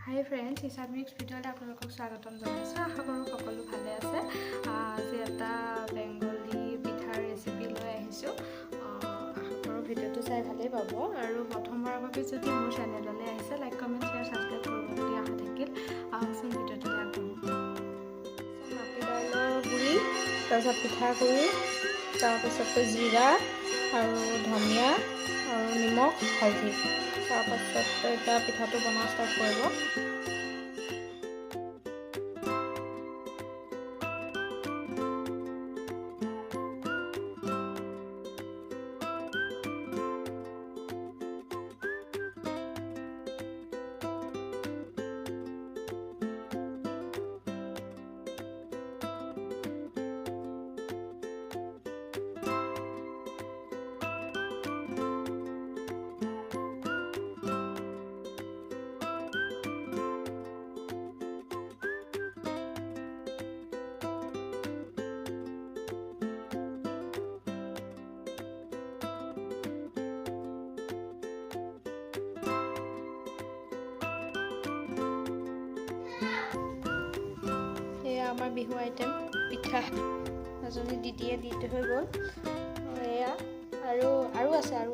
হাই friends, ইছামিক্স ভিডিঅ'লৈ আপোনালোকক স্বাগতম জনাইছোঁ। আশা কৰোঁ সকলো ভালে আছে। আজি এটা বেংগলী পিঠাৰ ৰেচিপি লৈ আহিছোঁ। আশা কৰোঁ ভিডিঅ'টো চাই ভালেই পাব। আৰু প্ৰথমবাৰৰ বাবে যদি মোৰ চেনেললৈ আহিছে, লাইক কমেণ্ট শ্বেয়াৰ ছাবস্ক্ৰাইব কৰিব বুলি আশা থাকিল। আহকচোন ভিডিঅ'টোলৈ আগবাঢ়োঁ। মাটি দাইলৰ গুড়ি, তাৰপিছত পিঠাগুড়ি, তাৰপিছতে জিৰা আৰু ধনিয়া আৰু নিমখ, হালধি। তাৰপাছত এতিয়া পিঠাটো বনোৱা ষ্টাৰ্ট কৰিব। আমাৰ বিহু আইটেম পিঠা এজনী দিদিয়ে দি হৈ গ'ল। এয়া আৰু আছে আৰু